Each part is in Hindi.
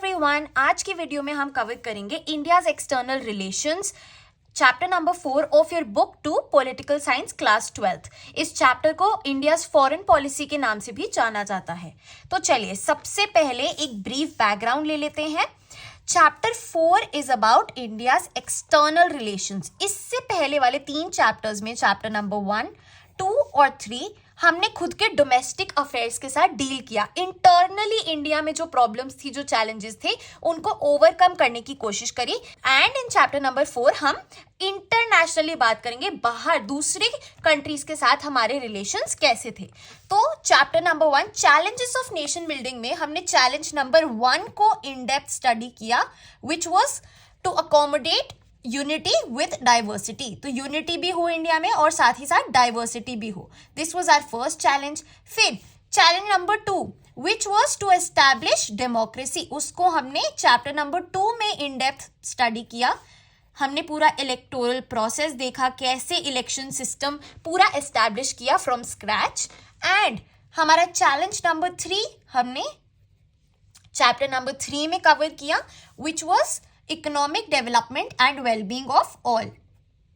एवरीवन, आज की वीडियो में हम कवर करेंगे India's external relations chapter number 4 of your book 2 political science class 12th। इस चैप्टर को इंडियाज फॉरेन पॉलिसी के नाम से भी जाना जाता है। तो चलिए सबसे पहले एक ब्रीफ बैकग्राउंड ले लेते हैं। Chapter 4 is about India's external relations. इससे पहले वाले 3 चैप्टर्स में चैप्टर नंबर 1, 2 और 3 हमने खुद के डोमेस्टिक अफेयर्स के साथ डील किया। इंटरनली इंडिया में जो प्रॉब्लम्स थी, जो चैलेंजेस थे, उनको ओवरकम करने की कोशिश करी। एंड इन चैप्टर नंबर 4 हम इंटरनेशनली बात करेंगे, बाहर दूसरी कंट्रीज के साथ हमारे रिलेशंस कैसे थे। तो chapter number 1 challenges of nation building में हमने चैलेंज नंबर 1 को इन डेप्थ स्टडी किया, which was to accommodate unity with diversity. तो यूनिटी भी हो इंडिया में और साथ ही साथ डाइवर्सिटी भी हो। This was our first challenge. फिर challenge number 2 which was to establish democracy, उसको हमने चैप्टर नंबर 2 में इन डेप्थ स्टडी किया। हमने पूरा इलेक्टोरल प्रोसेस देखा, कैसे इलेक्शन सिस्टम पूरा एस्टैब्लिश किया फ्रॉम स्क्रैच। एंड हमारा चैलेंज नंबर 3 हमने चैप्टर नंबर 3 में कवर किया, which was economic development and well-being of all.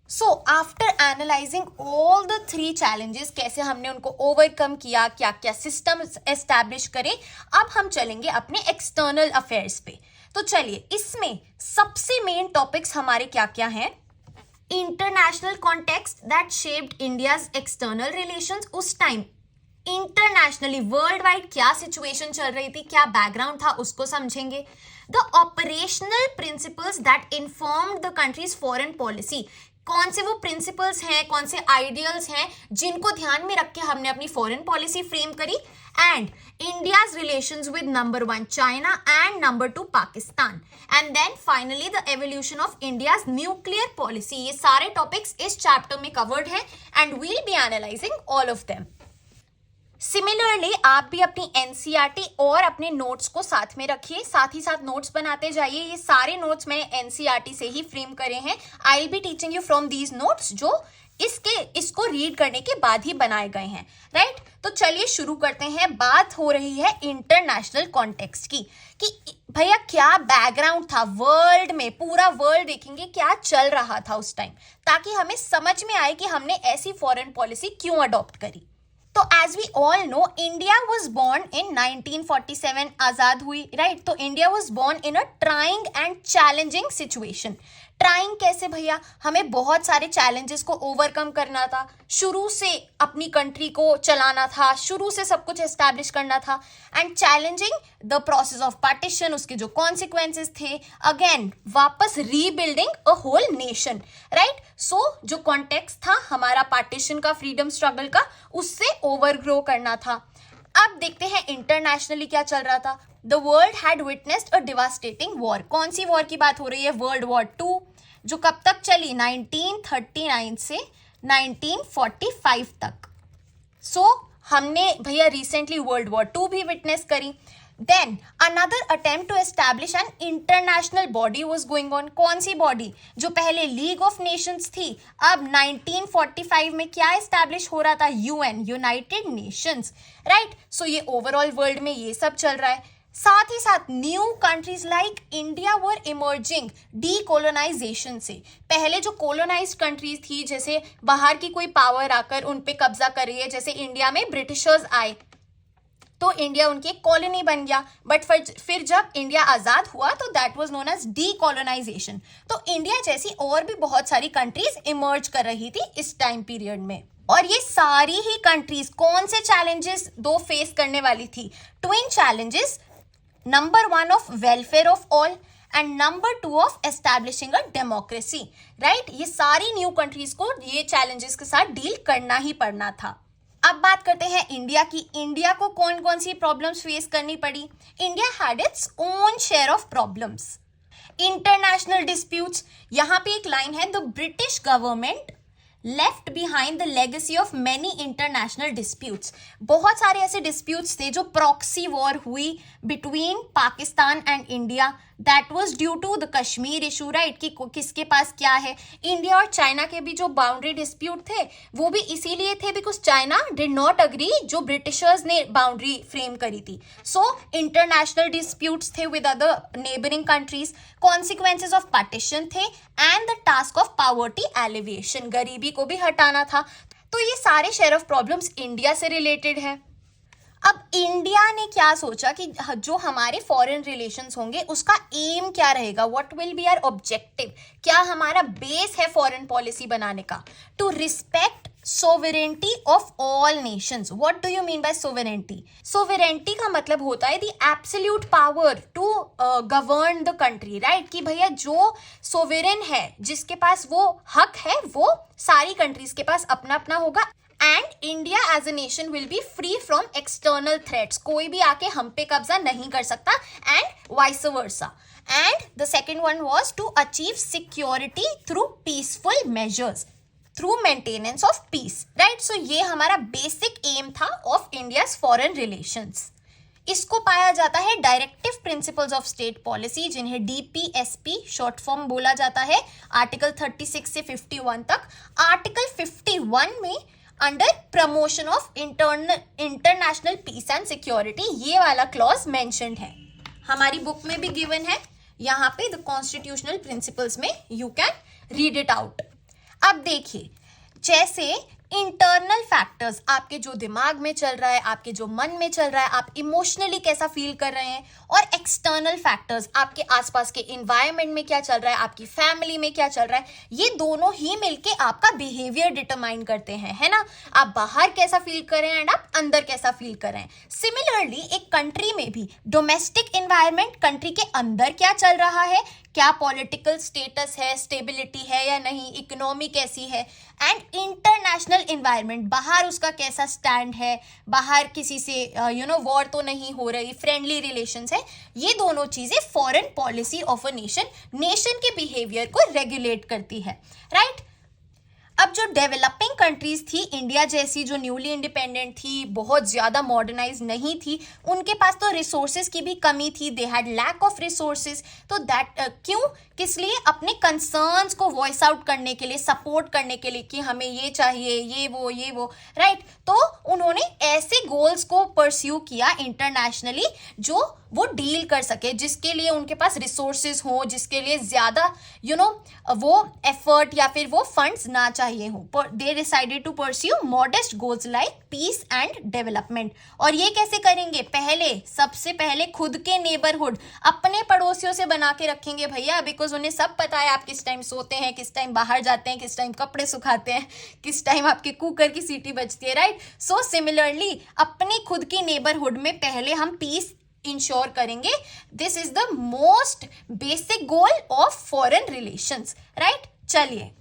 So after analyzing all the 3 challenges, कैसे हमने उनको overcome किया, क्या क्या system establish करे, अब हम चलेंगे अपने external affairs पे। तो चलिए इसमें सबसे main topics हमारे क्या क्या हैं। International context that shaped India's external relations। उस टाइम इंटरनेशनली वर्ल्ड वाइड क्या सिचुएशन चल रही थी, क्या बैकग्राउंड था, उसको समझेंगे। The operational principles that informed the countries foreign policy, कौन से वो प्रिंसिपल्स हैं, कौन से आइडियल्स हैं जिनको ध्यान में रख के हमने अपनी फॉरेन पॉलिसी फ्रेम करी। And India's relations with number 1 China and number 2 Pakistan. And then finally the evolution of India's nuclear policy. ये सारे टॉपिक्स इस चैप्टर में कवर्ड है and we'll be analyzing all of them. Similarly आप भी अपनी एनसीईआरटी और अपने नोट्स को साथ में रखिए, साथ ही साथ नोट्स बनाते जाइए। ये सारे नोट्स मैंने एनसीईआरटी से ही फ्रेम करे हैं। I will be teaching you from these notes, जो इसको रीड करने के बाद ही बनाए गए हैं, राइट। तो चलिए शुरू करते हैं। बात हो रही है इंटरनेशनल कॉन्टेक्स्ट की, कि भैया क्या बैकग्राउंड था वर्ल्ड में, पूरा वर्ल्ड देखेंगे क्या चल रहा था उस टाइम, ताकि हमें समझ में आए कि हमने ऐसी फॉरेन पॉलिसी क्यों अडॉप्ट करी। तो as we all know, India was born in 1947, आजाद हुई, राइट। तो India was born in a trying and challenging situation. Trying कैसे भैया, हमें बहुत सारे चैलेंजेस को ओवरकम करना था, शुरू से अपनी कंट्री को चलाना था, शुरू से सब कुछ एस्टैब्लिश करना था। And challenging the process of partition, उसके जो कॉन्सिक्वेंसेस थे, अगेन वापस rebuilding a whole nation, right. So जो कॉन्टेक्स्ट था हमारा पार्टीशन का, फ्रीडम स्ट्रगल का, उससे ओवरग्रो करना था। अब देखते हैं इंटरनेशनली क्या चल रहा था। The world had witnessed a devastating war. कौन सी वॉर की बात हो रही है? वर्ल्ड वॉर 2, जो कब तक चली? 1939 से 1945 तक। सो हमने भैया रिसेंटली वर्ल्ड वॉर 2 भी विटनेस करी। Then another attempt to establish an international body was going on. कौन सी बॉडी? जो पहले लीग ऑफ नेशंस थी, अब 1945 में क्या एस्टैब्लिश हो रहा था? UN, united nations, right. So ये ओवरऑल वर्ल्ड में ये सब चल रहा है। साथ ही साथ न्यू कंट्रीज लाइक इंडिया वर इमर्जिंग डीकोलोनाइजेशन से। पहले जो कोलोनाइज्ड कंट्रीज थी, जैसे बाहर की कोई पावर आकर उन पे कब्जा कर रही है, जैसे इंडिया में ब्रिटिशर्स आए तो इंडिया उनकी एक कॉलोनी बन गया। बट फिर जब इंडिया आजाद हुआ तो that was known as decolonization. तो इंडिया जैसी और भी बहुत सारी कंट्रीज इमर्ज कर रही थी इस टाइम पीरियड में। और ये सारी ही कंट्रीज कौन से चैलेंजेस 2 फेस करने वाली थी? Twin challenges, number 1 of welfare of all and number 2 of establishing a democracy, right. ये सारी न्यू कंट्रीज को ये चैलेंजेस के साथ डील करना ही पड़ना था। अब बात करते हैं इंडिया की। इंडिया को कौन कौन सी प्रॉब्लम्स फेस करनी पड़ी? India had its own share of problems. International disputes, यहाँ पे एक लाइन है, the British government left behind the legacy of many international disputes. बहुत सारे ऐसे डिस्प्यूट्स थे जो प्रॉक्सी वॉर हुई between Pakistan and India, that was due to the Kashmir issue, right, कि किसके पास क्या है। इंडिया और चाइना के भी जो बाउंड्री डिस्प्यूट थे वो भी इसीलिए थे because China did not agree जो ब्रिटिशर्स ने बाउंड्री फ्रेम करी थी। सो इंटरनेशनल डिस्प्यूट्स थे with other neighbouring countries, consequences of partition थे, and the task of poverty alleviation, गरीबी को भी हटाना था। तो ये सारे शेयर ऑफ प्रॉब्लम्स इंडिया से रिलेटेड है। अब इंडिया ने क्या सोचा कि जो हमारे फॉरेन रिलेशंस होंगे उसका एम क्या रहेगा, what will be our objective, क्या हमारा बेस है फॉरेन पॉलिसी बनाने का, to respect sovereignty of all nations. What do you mean by sovereignty? Sovereignty का मतलब होता है the absolute power to govern the country, right, कि भैया जो सोवरेन है, जिसके पास वो हक है, वो सारी कंट्रीज के पास अपना अपना होगा। And India as a nation will be free from external threats, कोई भी आके हम पे कब्जा नहीं कर सकता, and vice versa. And the second one was to achieve security through peaceful measures, through maintenance of peace, right. So ये हमारा बेसिक एम था ऑफ इंडियाज फॉरेन रिलेशंस। इसको पाया जाता है directive principles of state policy, जिन्हें डीपीएसपी शॉर्ट फॉर्म बोला जाता है, आर्टिकल 36 से 51 तक। आर्टिकल 51 में under promotion of international peace and security ये वाला क्लॉज मेंशन्ड है, हमारी बुक में भी गिवन है, यहाँ पे द कॉन्स्टिट्यूशनल प्रिंसिपल्स में you can read it out. अब देखिए, जैसे इंटरनल फैक्टर्स, आपके जो दिमाग में चल रहा है, आपके जो मन में चल रहा है, आप इमोशनली कैसा फील कर रहे हैं, और एक्सटर्नल फैक्टर्स, आपके आसपास के इन्वायरमेंट में क्या चल रहा है, आपकी फैमिली में क्या चल रहा है, ये दोनों ही मिलके आपका बिहेवियर डिटरमाइन करते हैं, है ना। आप बाहर कैसा फील कर रहे हैं एंड आप अंदर कैसा फील कर रहे हैं। सिमिलरली एक कंट्री में भी डोमेस्टिक इन्वायरमेंट, कंट्री के अंदर क्या चल रहा है, क्या पॉलिटिकल स्टेटस है, स्टेबिलिटी है या नहीं, इकोनॉमी कैसी है, एंड इंटरनेशनल इन्वायरमेंट, बाहर उसका कैसा स्टैंड है, बाहर किसी से वॉर तो नहीं हो रही, फ्रेंडली रिलेशंस है। ये दोनों चीजें foreign policy of a nation के बिहेवियर को रेगुलेट करती है, राइट। अब जो डेवलपिंग कंट्रीज थी, इंडिया जैसी जो न्यूली इंडिपेंडेंट थी, बहुत ज़्यादा मॉडर्नाइज नहीं थी, उनके पास तो रिसोर्सेज की भी कमी थी, they had lack of resources. तो दैट क्यों, किस लिए, अपने कंसर्न्स को वॉइस आउट करने के लिए, सपोर्ट करने के लिए कि हमें ये चाहिए, ये वो, राइट। तो उन्होंने ऐसे गोल्स को परस्यू किया इंटरनेशनली जो वो डील कर सके, जिसके लिए उनके पास रिसोर्सेज हो, जिसके लिए ज़्यादा वो एफर्ट या फिर वो फंड्स ना चाहिए हो। They decided to pursue modest goals like peace and development. और ये कैसे करेंगे, सबसे पहले खुद के नेबरहुड, अपने पड़ोसियों से बना के रखेंगे भैया, बिकॉज उन्हें सब पता है आप किस टाइम सोते हैं, किस टाइम बाहर जाते हैं, किस टाइम कपड़े सुखाते हैं, किस टाइम आपके कुकर की सीटी बजती है, राइट। सो सिमिलरली अपने खुद के नेबरहुड में पहले हम पीस इंश्योर करेंगे। This is the most basic goal of foreign relations, right. चलिए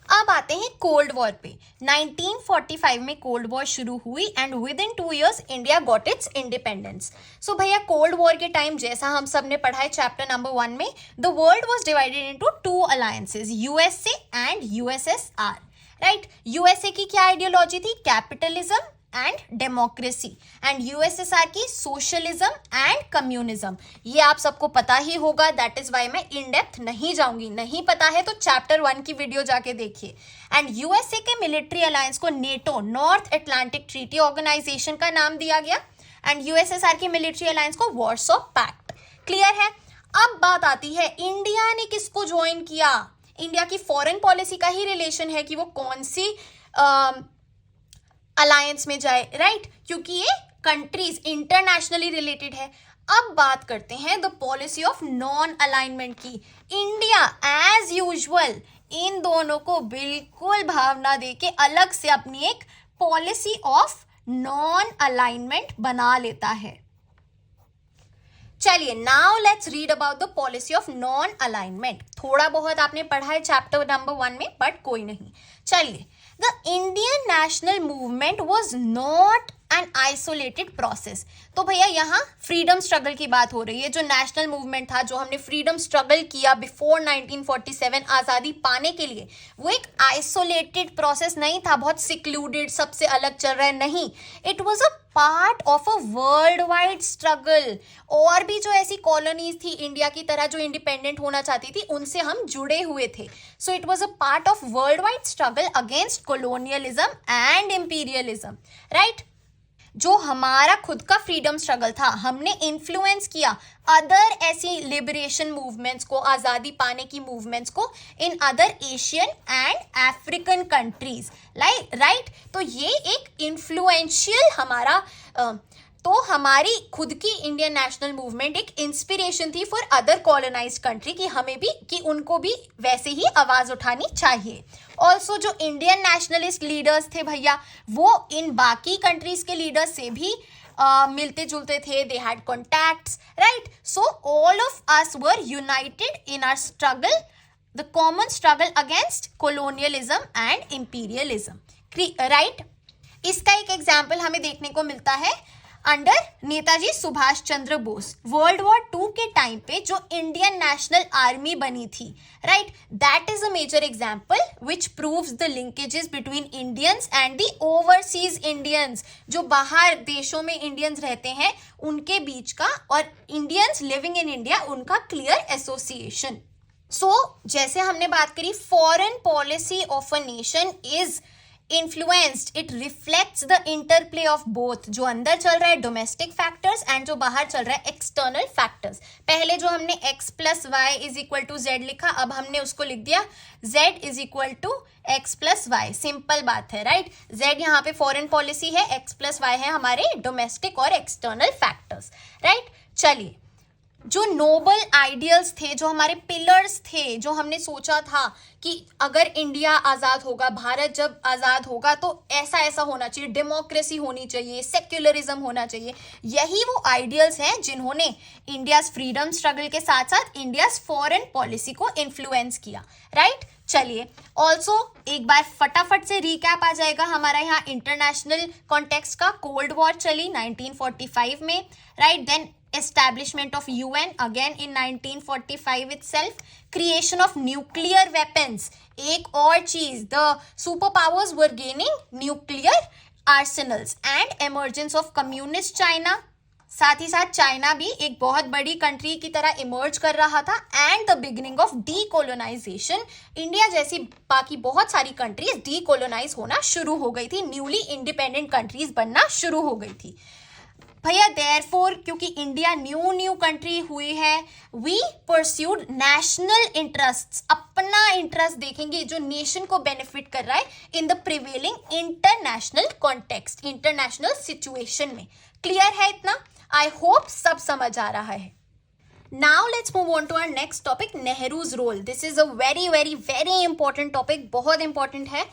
अब आते हैं कोल्ड वॉर पे। 1945 में कोल्ड वॉर शुरू हुई and within 2 years India got its independence. So भैया कोल्ड वॉर के टाइम, जैसा हम सब ने पढ़ा है चैप्टर नंबर 1 में, the world was divided into 2 alliances, USA and USSR, right. USA की क्या आइडियोलॉजी थी, capitalism and democracy, and USSR की सोशलिज्म एंड कम्युनिज्म। ये आप सबको पता ही होगा, दैट इज वाई मैं इन डेप्थ नहीं जाऊंगी, नहीं पता है तो चैप्टर 1 की वीडियो जाके देखिए। एंड यूएसए के मिलिट्री अलायंस को NATO, North Atlantic Treaty Organization का नाम दिया गया, एंड यूएसएसआर के मिलिट्री अलायंस को वार्सो पैक्ट। क्लियर है। अब बात आती है इंडिया ने किसको ज्वाइन किया। इंडिया की फॉरेन पॉलिसी का ही रिलेशन है कि वो कौन सी अलायंस में जाए, राइट, क्योंकि ये कंट्रीज इंटरनेशनली रिलेटेड है। अब बात करते हैं the policy of non alignment की। इंडिया एज यूजुअल इन दोनों को बिल्कुल भावना देके अलग से अपनी एक पॉलिसी ऑफ नॉन अलाइनमेंट बना लेता है। चलिए now let's read about the policy of non alignment. थोड़ा बहुत आपने पढ़ा है चैप्टर नंबर 1 में, बट कोई नहीं। चलिए, the Indian national movement was not an isolated process. तो भैया यहाँ फ्रीडम स्ट्रगल की बात हो रही है। जो नेशनल मूवमेंट था, जो हमने फ्रीडम स्ट्रगल किया बिफोर 1947 आज़ादी पाने के लिए, वो एक आइसोलेटेड प्रोसेस नहीं था, बहुत सिक्लूडेड, सबसे अलग चल रहा है, नहीं। It was a part of a world wide struggle. और भी जो ऐसी कॉलोनीज थी इंडिया की तरह जो इंडिपेंडेंट होना चाहती थी, उनसे हम जुड़े हुए थे। So it was a part of world wide struggle against colonialism and imperialism, right. जो हमारा खुद का फ्रीडम स्ट्रगल था, हमने इन्फ्लुएंस किया अदर ऐसी लिबरेशन मूवमेंट्स को, आज़ादी पाने की मूवमेंट्स को in other Asian and African countries, right. तो ये एक इन्फ्लुएंशियल हमारा तो हमारी खुद की इंडियन नेशनल मूवमेंट एक इंस्पिरेशन थी फॉर अदर कॉलोनाइज्ड कंट्री, कि हमें भी, कि उनको भी वैसे ही आवाज़ उठानी चाहिए। ऑल्सो जो इंडियन नेशनलिस्ट लीडर्स थे भैया, वो इन बाकी कंट्रीज के लीडर्स से भी मिलते जुलते थे, they had contacts, right. So all of us were united in our struggle, the common struggle against colonialism and imperialism, right. इसका एक एग्जाम्पल हमें देखने को मिलता है under Netaji Subhash Chandra Bose. World war 2 के टाइम पे जो इंडियन नेशनल आर्मी बनी थी, right, that is a major example which proves the linkages between Indians and the overseas Indians. जो बाहर देशों में इंडियंस रहते हैं उनके बीच का, और इंडियंस लिविंग इन इंडिया, उनका क्लियर एसोसिएशन। सो जैसे हमने बात करी, foreign policy of a nation is influenced, it reflects the interplay of both. जो अंदर चल रहा है डोमेस्टिक फैक्टर्स, एंड जो बाहर चल रहा है एक्सटर्नल फैक्टर्स। पहले जो हमने x plus Y is equal to Z लिखा, अब हमने उसको लिख दिया z is equal to x plus Y. Simple बात है, राइट। z यहाँ पे फॉरेन पॉलिसी है, x प्लस वाई है हमारे डोमेस्टिक और एक्सटर्नल फैक्टर्स, राइट। चलिए, जो नोबल आइडियल्स थे, जो हमारे पिलर्स थे, जो हमने सोचा था कि अगर इंडिया आज़ाद होगा, भारत जब आज़ाद होगा तो ऐसा ऐसा होना चाहिए, डेमोक्रेसी होनी चाहिए, सेक्युलरिज्म होना चाहिए, यही वो आइडियल्स हैं जिन्होंने इंडियाज फ्रीडम स्ट्रगल के साथ साथ इंडियाज फॉरेन पॉलिसी को इन्फ्लुएंस किया, राइट। चलिए, ऑल्सो एक बार फटाफट से रिकैप आ जाएगा हमारा यहाँ इंटरनेशनल कॉन्टेक्स्ट का। कोल्ड वॉर चली 1945 में, right. Then establishment of UN again in 1945 itself, creation of nuclear weapons, एक और चीज, the superpowers were gaining nuclear arsenals, and emergence of communist China, साथ ही साथ चाइना भी एक बहुत बड़ी कंट्री की तरह इमर्ज कर रहा था, and the beginning of decolonisation. India जैसी बाकी बहुत सारी कंट्रीज डीकोलोनाइज होना शुरू हो गई थी, न्यूली इंडिपेंडेंट कंट्रीज बनना शुरू हो गई थी भैया। देयरफॉर क्योंकि इंडिया न्यू कंट्री हुई है, वी परस्यूड नेशनल इंटरेस्ट्स, अपना इंटरेस्ट देखेंगे जो नेशन को बेनिफिट कर रहा है in the prevailing international context, international situation में। क्लियर है इतना? आई होप सब समझ आ रहा है। Now let's move on to our next topic, Nehru's role. This is a very very very important topic, बहुत इंपॉर्टेंट है।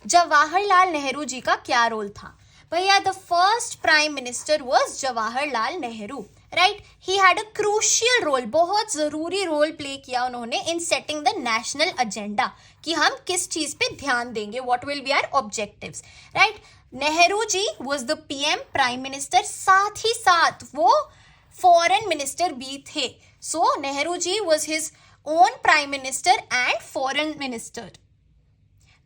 जवाहरलाल नेहरू जी का क्या रोल था भैया? The first prime minister was Jawaharlal Nehru, right. He had a crucial role, बहुत जरूरी रोल प्ले किया उन्होंने in setting the national agenda, कि हम किस चीज पे ध्यान देंगे, what will be our objectives, right. Nehru ji was the PM, prime minister, साथ ही साथ वो फॉरेन मिनिस्टर भी थे। So Nehru ji was his own prime minister and foreign minister.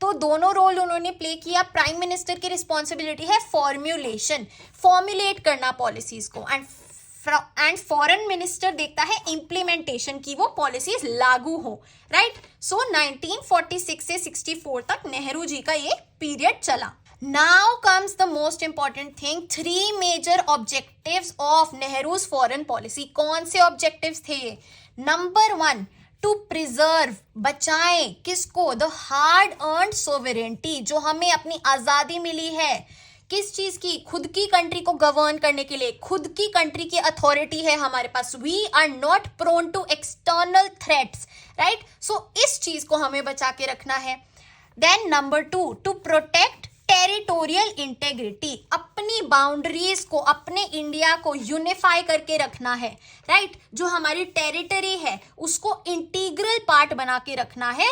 तो दोनों रोल उन्होंने प्ले किया। प्राइम मिनिस्टर की रिस्पॉन्सिबिलिटी है फॉर्म्यूलेशन, फॉर्मुलेट करना पॉलिसीज को, एंड फॉरेन मिनिस्टर देखता है इम्प्लीमेंटेशन की, वो पॉलिसीज लागू हो, राइट। सो 1946 से 64 तक नेहरू जी का ये पीरियड चला। Now comes the most important thing, 3 major objectives of Nehru's foreign policy. कौन से ऑब्जेक्टिव्स थे ये? नंबर 1, टू प्रिजर्व, बचाएं किसको? द हार्ड अर्न्ड सोवेरेंटी, जो हमें अपनी आजादी मिली है, किस चीज की? खुद की कंट्री को गवर्न करने के लिए, खुद की कंट्री की अथॉरिटी है हमारे पास। We are not prone to external threats, right. So इस चीज को हमें बचा के रखना है। Then number 2, to protect territorial integrity, अपनी बाउंड्रीज को, अपने इंडिया को यूनिफाई करके रखना है, राइट। जो हमारी टेरिटरी है उसको इंटीग्रल पार्ट बना के रखना है,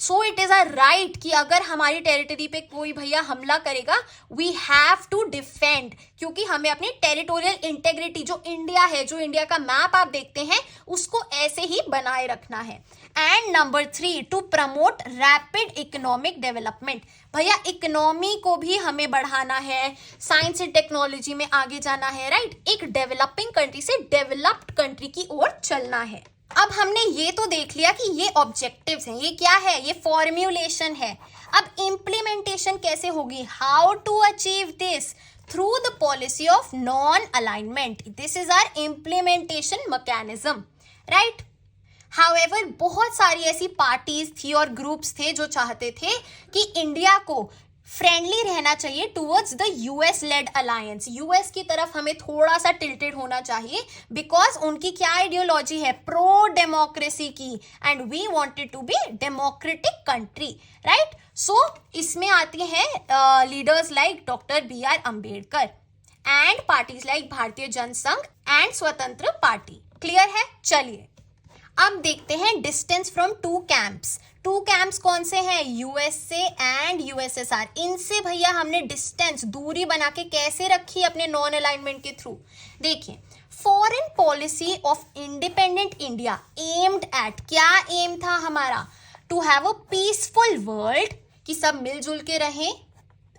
सो इट इज अ राइट कि अगर हमारी टेरिटरी पे कोई भैया हमला करेगा वी हैव टू डिफेंड, क्योंकि हमें अपनी टेरिटोरियल इंटेग्रिटी जो इंडिया है, जो इंडिया का मैप आप देखते हैं, उसको ऐसे ही बनाए रखना है। And number 3, to promote rapid economic development. भैया इकोनॉमी को भी हमें बढ़ाना है, साइंस एंड टेक्नोलॉजी में आगे जाना है, राइट। एक डेवलपिंग कंट्री से डेवलप्ड कंट्री की ओर चलना है। अब हमने ये तो देख लिया कि ये ऑब्जेक्टिव्स हैं, ये क्या है, ये फॉर्म्यूलेशन है। अब इम्प्लीमेंटेशन कैसे होगी, how to achieve this, through the policy of non alignment. This is our implementation mechanism, right. However बहुत सारी ऐसी पार्टीज थी और ग्रुप्स थे जो चाहते थे कि इंडिया को फ्रेंडली रहना चाहिए towards the US led alliance, US की तरफ हमें थोड़ा सा टिल्टेड होना चाहिए, बिकॉज उनकी क्या आइडियोलॉजी है, प्रो डेमोक्रेसी की, and we wanted to be democratic country, right. So इसमें आती हैं leaders like doctor BR Ambedkar and parties like Bharatiya Jansangh and Swatantra party. Clear है? चलिए अब देखते हैं distance from two camps. Two camps कौन से हैं, यूएसए एंड यूएसएसआर। इनसे भैया हमने डिस्टेंस, दूरी बना के कैसे रखी अपने नॉन अलाइनमेंट के थ्रू। देखिए, foreign policy of independent India aimed at, क्या एम था हमारा, to have a peaceful world, कि सब मिलजुल के रहें,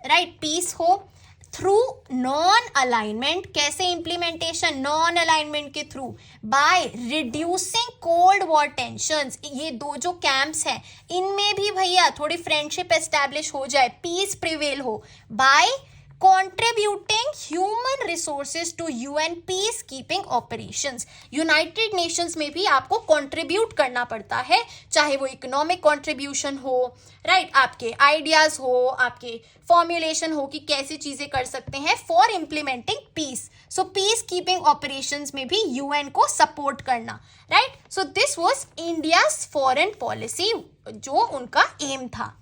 राइट, पीस हो, थ्रू नॉन अलाइनमेंट। कैसे इंप्लीमेंटेशन, नॉन अलाइनमेंट के through, by reducing cold war tensions. ये दो जो कैंप्स हैं इनमें भी भैया थोड़ी फ्रेंडशिप एस्टैब्लिश हो जाए, पीस प्रिवेल हो, by contributing human resources to UN peacekeeping operations। United Nations में भी आपको कंट्रीब्यूट करना पड़ता है, चाहे वो इकोनॉमिक कंट्रीब्यूशन हो, राइट, आपके आइडियाज हो, आपके फॉर्मुलेशन हो कि कैसी चीजें कर सकते हैं for implementing peace. So peace keeping operations में भी यूएन को सपोर्ट करना, right. So this was India's foreign policy, जो उनका एम था।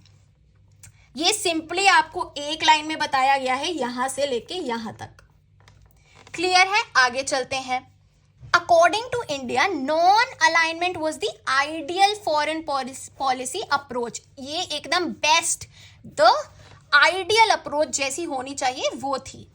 ये सिंपली आपको एक लाइन में बताया गया है, यहां से लेके यहां तक। क्लियर है? आगे चलते हैं। According to India, non alignment was the ideal foreign policy approach. ये एकदम बेस्ट, द आइडियल अप्रोच जैसी होनी चाहिए वो थी।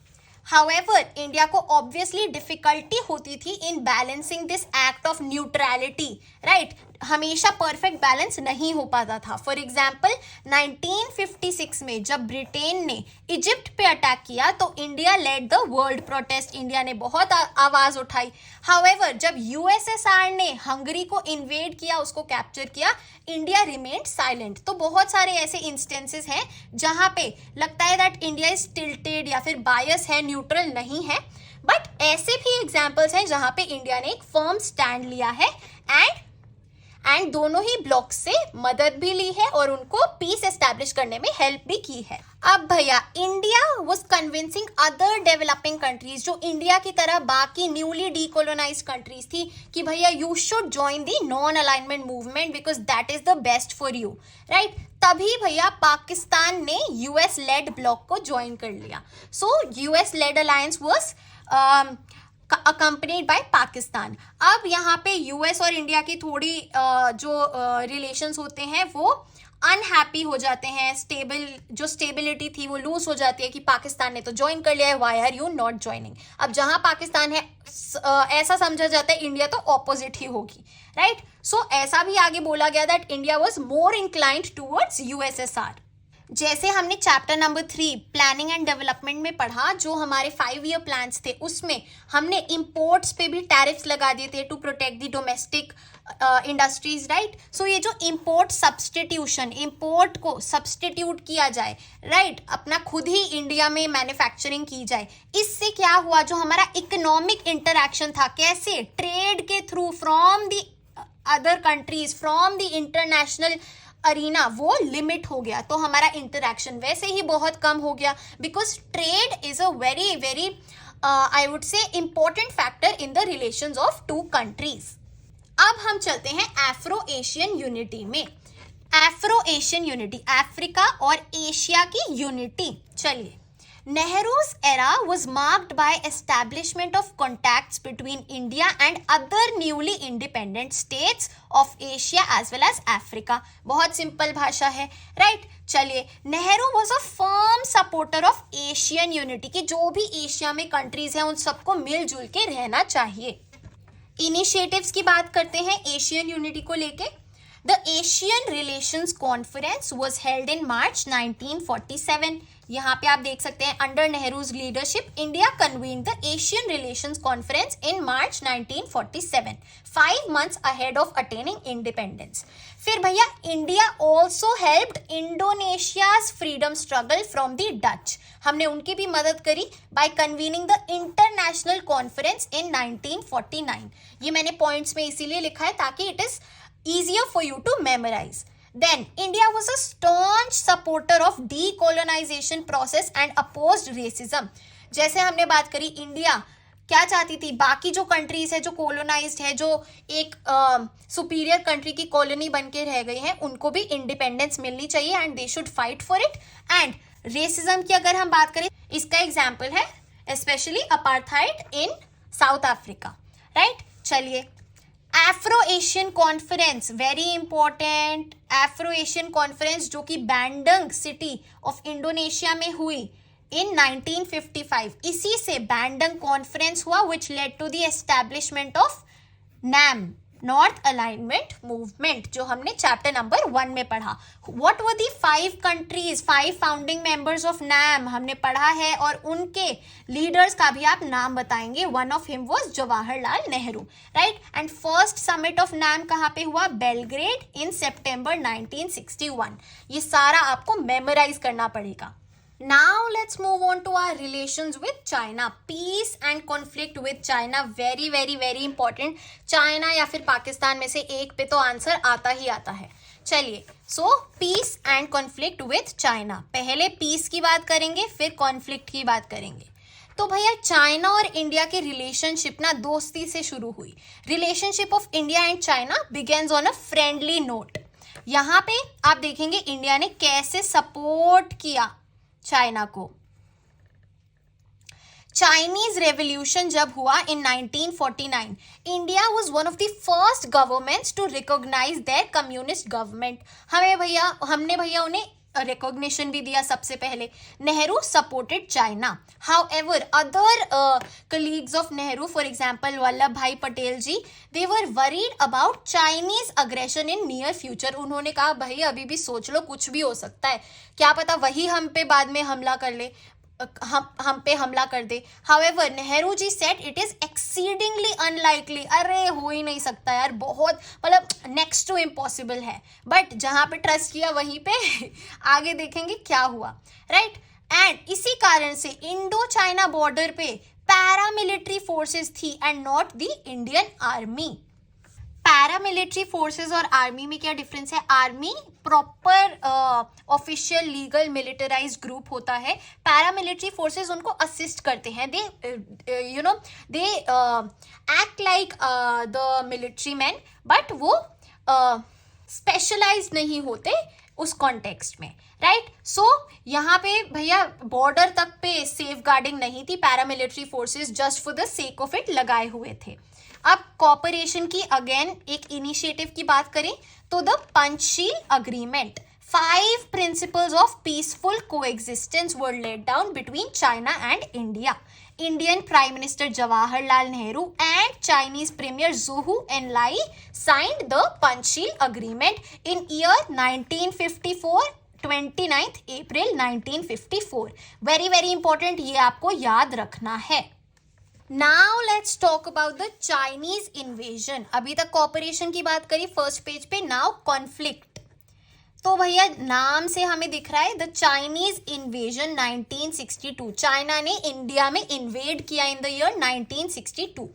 However, इंडिया को ऑब्वियसली डिफिकल्टी होती थी in balancing this act of neutrality, right. हमेशा परफेक्ट बैलेंस नहीं हो पाता था। फॉर एग्जाम्पल 1956 में जब ब्रिटेन ने इजिप्ट पे अटैक किया तो India lead the world protest, India ने बहुत आवाज उठाई। हाउएवर जब यूएसएसआर ने हंगरी को इन्वेड किया, उसको कैप्चर किया, इंडिया रिमेन्ड साइलेंट। तो बहुत सारे ऐसे इंस्टेंसेस हैं जहां पे लगता है दैट इंडिया इज टिल्टेड या फिर बायस है, न्यूट्रल नहीं है, बट ऐसे भी एग्जाम्पल्स हैं जहां पे इंडिया ने एक फर्म स्टैंड लिया है एंड दोनों ही ब्लॉक से मदद भी ली है और उनको पीस एस्टैब्लिश करने में हेल्प भी की है। अब भैया India was convincing other developing countries, जो इंडिया की तरह बाकी न्यूली डीकोलोनाइज्ड कंट्रीज थी, कि भैया you should join the non alignment movement because that is the best for you, right. तभी भैया पाकिस्तान ने यूएस लेड ब्लॉक को ज्वाइन कर लिया। So US led alliance was accompanied by Pakistan. अब यहाँ पे यूएस और इंडिया की थोड़ी जो रिलेशंस होते हैं वो अनहैप्पी हो जाते हैं, जो स्टेबिलिटी थी वो लूज हो जाती है कि पाकिस्तान ने तो ज्वाइन कर लिया है, why are you not joining. अब जहां पाकिस्तान है ऐसा समझा जाता है इंडिया तो ऑपोजिट ही होगी, राइट। सो ऐसा भी आगे बोला गया that India was more inclined towards USSR. जैसे हमने chapter number 3 planning and development में पढ़ा, जो हमारे 5 ईयर प्लान्स थे उसमें हमने इंपोर्ट्स पे भी टैरिफ्स लगा दिए थे to protect the domestic industries, right. So ये जो इंपोर्ट सब्सटीट्यूशन, इंपोर्ट को सब्सटीट्यूट किया जाए, राइट, अपना खुद ही इंडिया में मैन्युफैक्चरिंग की जाए, इससे क्या हुआ, जो हमारा इकोनॉमिक इंटरैक्शन था, कैसे, ट्रेड के through from the other countries, from the international arena, वो लिमिट हो गया। तो हमारा इंटरैक्शन वैसे ही बहुत कम हो गया, because trade is a very very I would say important factor in the relations of two countries. अब हम चलते हैं एफ्रो एशियन यूनिटी में। एफ्रो एशियन यूनिटी, अफ्रीका और एशिया की यूनिटी। चलिए, Nehru's era was marked by establishment of contacts between India and other newly independent states of Asia as well as Africa. बहुत सिंपल भाषा है, राइट? चलिए, Nehru was a firm supporter of Asian unity, कि जो भी एशिया में कंट्रीज हैं उन सबको मिलजुल के रहना चाहिए. इनिशिएटिव्स की बात करते हैं एशियन यूनिटी को लेके. The Asian relations conference was held in March 1947. यहाँ पे आप देख सकते हैं, under Nehru's leadership India convened the Asian relations conference in March 1947, 5 months ahead of attaining independence. फिर भैया India also helped Indonesia's freedom struggle from the Dutch. हमने उनकी भी मदद करी by convening the international conference in 1949. ये मैंने पॉइंट्स में इसीलिए लिखा है ताकि it is easier for you to memorize. Then India was a staunch supporter of decolonization process and opposed racism. जैसे हमने बात करी, इंडिया क्या चाहती थी, बाकी जो कंट्रीज है जो कोलोनाइज्ड है, जो एक सुपीरियर कंट्री की कॉलोनी बन के रह गई हैं, उनको भी इंडिपेंडेंस मिलनी चाहिए and they should fight for it. And racism की अगर हम बात करें, इसका एग्जाम्पल है स्पेशली अपार्थाइड इन साउथ अफ्रीका, राइट? चलिए, Afro Asian conference, very important. Afro Asian conference जो कि बैंडंग सिटी ऑफ इंडोनेशिया में हुई इन 1955. इसी से बैंडंग कॉन्फ्रेंस हुआ which led to the establishment of NAM, north alignment movement, जो हमने चैप्टर नंबर 1 में पढ़ा. What were the 5 countries, 5 founding members of NAM हमने पढ़ा है, और उनके लीडर्स का भी आप नाम बताएंगे. One of him was Jawaharlal Nehru, right? And first summit of NAM कहाँ पे हुआ? Belgrade in September 1961. ये सारा आपको मेमोराइज करना पड़ेगा. Now let's move on to our relations with China. Peace and conflict with China, very very very important. China या फिर पाकिस्तान में से एक पे तो आंसर आता ही आता है. चलिए, so peace and conflict with China. पहले peace की बात करेंगे, फिर conflict की बात करेंगे. तो भैया चाइना और इंडिया की रिलेशनशिप ना दोस्ती से शुरू हुई. Relationship of India and China begins on a friendly note. यहाँ पे आप देखेंगे इंडिया ने कैसे सपोर्ट किया चाइना को. चाइनीज रेवोल्यूशन जब हुआ in 1949, India was one of the first governments to recognise their communist government. हमने भैया उन्हें रिकॉग्निशन भी दिया सबसे पहले. Nehru supported China. However other colleagues of Nehru, for example Vallabh bhai Patel ji, they were worried about Chinese aggression in near future. उन्होंने कहा भाई अभी भी सोच लो, कुछ भी हो सकता है, क्या पता वही हम पे बाद में हमला कर ले, हम पे हमला कर दे. However Nehru ji said it is exceedingly unlikely. अरे हो ही नहीं सकता यार, बहुत मतलब नेक्स्ट टू इम्पॉसिबल है. बट जहां पे ट्रस्ट किया वहीं पे आगे देखेंगे क्या हुआ, राइट? एंड इसी कारण से इंडो चाइना बॉर्डर पे पैरामिलिट्री फोर्सेस थी and not the Indian army. Paramilitary forces और आर्मी में क्या डिफरेंस है? Army proper official legal militarised group होता है. पैरामिलिट्री फोर्सेस उनको असिस्ट करते हैं. They act like the military man, but वो स्पेशलाइज्ड नहीं होते उस कॉन्टेक्स्ट में, राइट? सो यहाँ पे भैया बॉर्डर तक पे सेफ गार्डिंग नहीं थी. Paramilitary forces just for the sake of it लगाए हुए थे. अब कॉपरेशन की अगेन एक इनिशिएटिव की बात करें तो the Panchsheel agreement, 5 principles of peaceful coexistence were laid down between China and India. Indian Prime Minister Jawaharlal Nehru and Chinese Premier Zhou Enlai signed the Panchsheel Agreement in year 1954, 29th April 1954. Very very important, ये आपको याद रखना है. Now let's talk about the Chinese invasion. अभी तक कॉपरेशन की बात करी फर्स्ट पेज पे. Now conflict. तो भैया नाम से हमें दिख रहा है द चाइनीज इन्वेजन 1962. चाइना ने इंडिया में इन्वेड किया in the year 1962.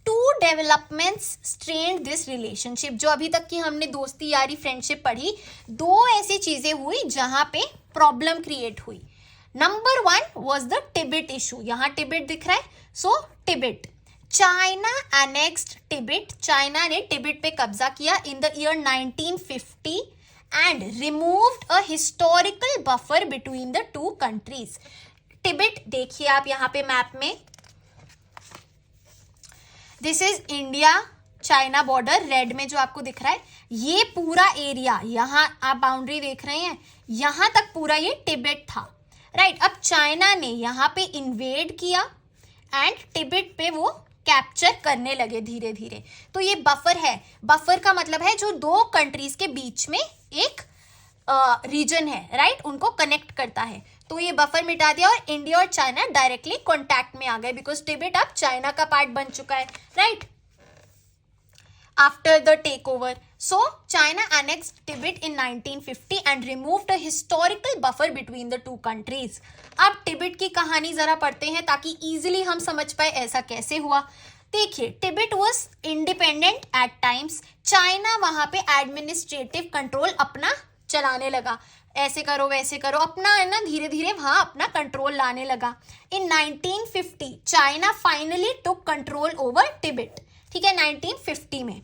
2 developments strained this relationship. जो अभी तक की हमने दोस्ती यारी फ्रेंडशिप पढ़ी, 2 ऐसी चीजें हुई जहां पे प्रॉब्लम क्रिएट हुई. Number 1 was the Tibet issue. यहाँ टिबेट दिख रहा है. So Tibet, China annexed Tibet. China ने टिबेट पे कब्जा किया in the year 1950 and removed a historical buffer between the 2 countries. Tibet देखिए आप यहाँ पे मैप में, this is India China border, red में जो आपको दिख रहा है ये पूरा एरिया, यहाँ आप बाउंड्री देख रहे हैं, यहाँ तक पूरा ये टिबेट था, राइट। अब चाइना ने यहाँ पे इन्वेड किया एंड टिबेट पे वो कैप्चर करने लगे धीरे धीरे। तो ये बफर है, बफर का मतलब है जो दो कंट्रीज के बीच में एक रीजन है, राइट, उनको कनेक्ट करता है। तो ये बफर मिटा दिया और इंडिया और चाइना डायरेक्टली कॉन्टैक्ट में आ गए, बिकॉज टिबेट अब चाइना का पार्ट बन चुका है, right, after the take over. So China annexed Tibet in 1950 and removed a historical buffer between the two countries. अब टिबेट की कहानी जरा पढ़ते हैं ताकि इजीली हम समझ पाए ऐसा कैसे हुआ। देखिए, Tibet was independent at times, China वहां पे एडमिनिस्ट्रेटिव कंट्रोल अपना चलाने लगा, ऐसे करो वैसे करो, अपना है ना धीरे धीरे वहां अपना कंट्रोल लाने लगा। इन 1950 चाइना फाइनली टुक कंट्रोल ओवर टिबेट, ठीक है, 1950 में।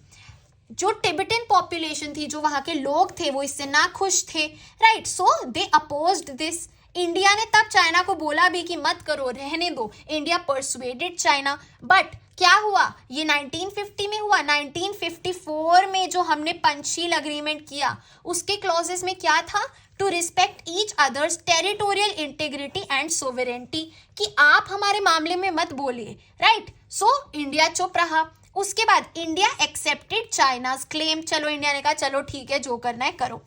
जो टिबेटन पॉपुलेशन थी, जो वहां के लोग थे, वो इससे ना खुश थे, right, so they opposed this. India ने तब चाइना को बोला भी कि मत करो, रहने दो, इंडिया परसुएडेड चाइना, बट क्या हुआ, ये 1950 में हुआ। 1954 में जो हमने पंचशील अग्रीमेंट किया उसके क्लॉजेस में क्या था, to respect each others territorial integrity and sovereignty, कि आप हमारे मामले में मत बोलिए, राइट, सो इंडिया चुप रहा। उसके बाद इंडिया एक्सेप्टेड चाइनाज क्लेम, चलो इंडिया ने कहा चलो ठीक है जो करना है करो।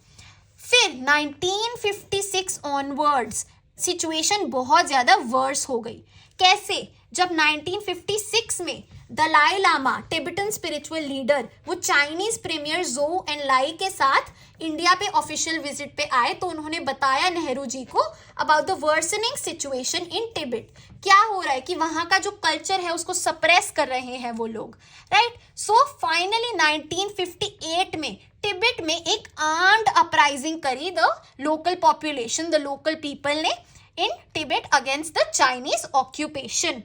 फिर 1956 ऑनवर्ड्स सिचुएशन बहुत ज्यादा वर्स हो गई। कैसे, जब 1956 में Dalai Lama, Tibetan spiritual leader, वो चाइनीज प्रीमियर ज़ोउ एनलाई के साथ इंडिया पे ऑफिशियल विजिट पे आए, तो उन्होंने बताया नेहरू जी को about the worsening situation in Tibet. क्या हो रहा है कि वहां का जो कल्चर है उसको सप्रेस कर रहे हैं वो लोग, राइट। सो फाइनली 1958 में टिबेट में एक आर्म्ड अपराइजिंग करी the local population, the local people ने in Tibet against the Chinese occupation.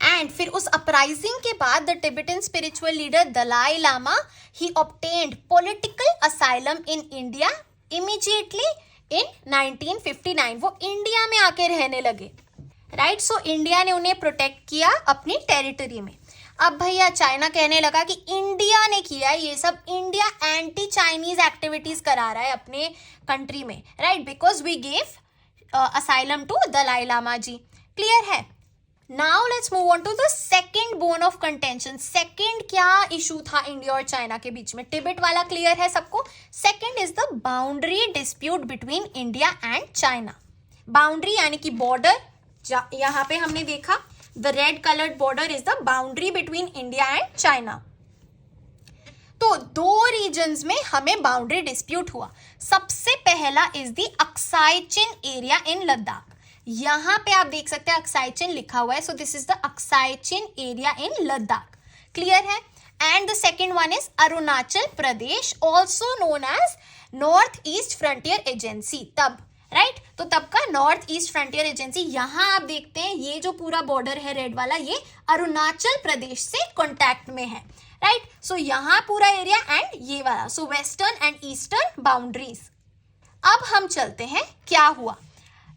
And फिर उस अपराइजिंग के बाद the Tibetan spiritual leader Dalai Lama he obtained political asylum in India immediately in 1959। वो इंडिया में आके रहने लगे, राइट, सो इंडिया ने उन्हें प्रोटेक्ट किया अपनी टेरिटरी में। अब भैया चाइना कहने लगा कि इंडिया ने किया ये सब, इंडिया एंटी चाइनीज एक्टिविटीज करा रहा है अपने कंट्री में, right, because we gave asylum to Dalai Lama ji. Clear है। Now let's move on to the second bone of contention. Second क्या इशू था इंडिया और चाइना के बीच में, टिबेट वाला क्लियर है सबको। Second is the boundary dispute between India and China. Boundary यानी कि बॉर्डर, यहाँ पे हमने देखा the red coloured border is the boundary between India and China. तो दो रीजन्स में हमें बाउंड्री डिस्प्यूट हुआ। सबसे पहला is the Aksai Chin area in Ladakh. यहां पे आप देख सकते हैं अक्साई चिन लिखा हुआ है, so this is the Aksai Chin area in Ladakh. Clear है। And the second one is Arunachal Pradesh, also known as North East Frontier Agency, तब, राइट, तो तब का नॉर्थ ईस्ट फ्रंटियर एजेंसी। यहां आप देखते हैं ये जो पूरा बॉर्डर है रेड वाला, ये अरुणाचल प्रदेश से कॉन्टैक्ट में है, राइट, सो यहां पूरा एरिया एंड ये वाला, सो वेस्टर्न एंड ईस्टर्न बाउंड्रीज। अब हम चलते हैं क्या हुआ